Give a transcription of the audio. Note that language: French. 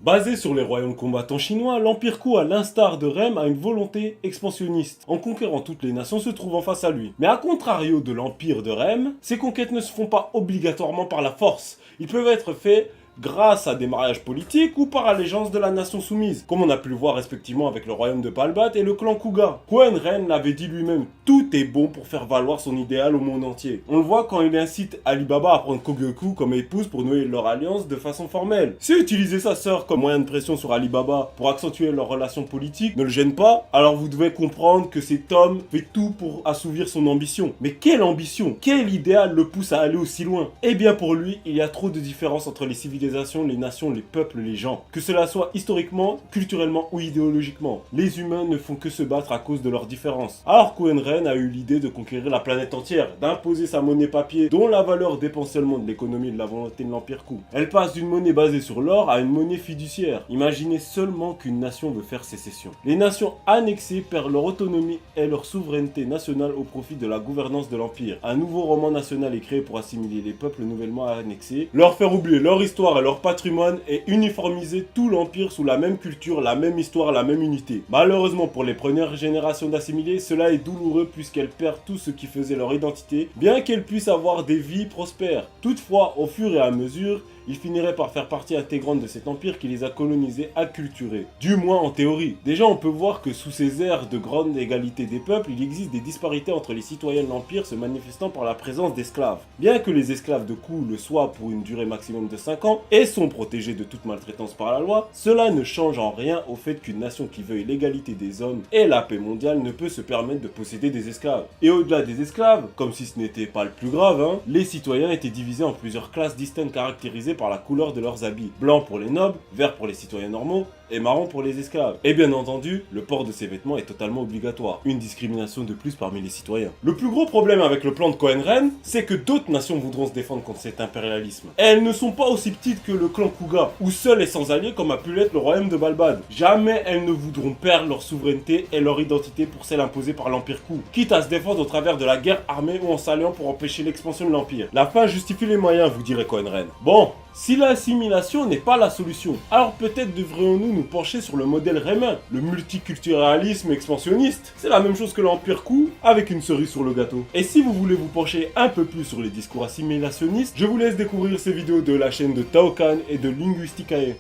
Basé sur les royaumes combattants chinois, l'Empire Ku, à l'instar de Rem, a une volonté expansionniste, en conquérant toutes les nations se trouvant face à lui. Mais à contrario de l'Empire de Rem, ces conquêtes ne se font pas obligatoirement par la force. Ils peuvent être faits grâce à des mariages politiques ou par allégeance de la nation soumise, comme on a pu le voir respectivement avec le royaume de Balbat et le clan Kuga. Quyen Ren l'avait dit lui-même, tout est bon pour faire valoir son idéal au monde entier. On le voit quand il incite Ali Baba à prendre Kogyoku comme épouse pour nouer leur alliance de façon formelle. Si utiliser sa sœur comme moyen de pression sur Ali Baba pour accentuer leur relation politique ne le gêne pas, alors vous devez comprendre que cet homme fait tout pour assouvir son ambition. Mais quelle ambition? Quel idéal le pousse à aller aussi loin? Eh bien pour lui, il y a trop de différences entre les civilisations, les nations, les peuples, les gens. Que cela soit historiquement, culturellement ou idéologiquement. Les humains ne font que se battre à cause de leurs différences. Alors Quyen Ren a eu l'idée de conquérir la planète entière, d'imposer sa monnaie papier, dont la valeur dépend seulement de l'économie et de la volonté de l'Empire Ku. Elle passe d'une monnaie basée sur l'or à une monnaie fiduciaire. Imaginez seulement qu'une nation veut faire sécession. Les nations annexées perdent leur autonomie et leur souveraineté nationale au profit de la gouvernance de l'Empire. Un nouveau roman national est créé pour assimiler les peuples nouvellement annexés, leur faire oublier leur histoire et leur patrimoine et uniformiser tout l'Empire sous la même culture, la même histoire, la même unité. Malheureusement pour les premières générations d'assimilés, cela est douloureux puisqu'elles perdent tout ce qui faisait leur identité, bien qu'elles puissent avoir des vies prospères. Toutefois, au fur et à mesure, ils finiraient par faire partie intégrante de cet empire qui les a colonisés, acculturés. Du moins en théorie. Déjà on peut voir que sous ces ères de grande égalité des peuples, il existe des disparités entre les citoyens de l'empire se manifestant par la présence d'esclaves. Bien que les esclaves de Ku le soient pour une durée maximum de 5 ans et sont protégés de toute maltraitance par la loi, cela ne change en rien au fait qu'une nation qui veuille l'égalité des hommes et la paix mondiale ne peut se permettre de posséder des esclaves. Et au-delà des esclaves, comme si ce n'était pas le plus grave, les citoyens étaient divisés en plusieurs classes distinctes caractérisées par la couleur de leurs habits. Blanc pour les nobles, vert pour les citoyens normaux, et marron pour les esclaves. Et bien entendu, le port de ces vêtements est totalement obligatoire. Une discrimination de plus parmi les citoyens. Le plus gros problème avec le plan de Quyen Ren, c'est que d'autres nations voudront se défendre contre cet impérialisme. Et elles ne sont pas aussi petites que le clan Kuga, ou seules et sans alliés comme a pu l'être le royaume de Balbad. Jamais elles ne voudront perdre leur souveraineté et leur identité pour celle imposée par l'Empire Ku, quitte à se défendre au travers de la guerre armée ou en s'alliant pour empêcher l'expansion de l'Empire. La fin justifie les moyens, vous dirait Quyen Ren. Bon, si l'assimilation n'est pas la solution, alors peut-être devrions-nous nous pencher sur le modèle rémin, le multiculturalisme expansionniste. C'est la même chose que l'Empire Ku, avec une cerise sur le gâteau. Et si vous voulez vous pencher un peu plus sur les discours assimilationnistes, je vous laisse découvrir ces vidéos de la chaîne de Tao Khan et de Linguisticae.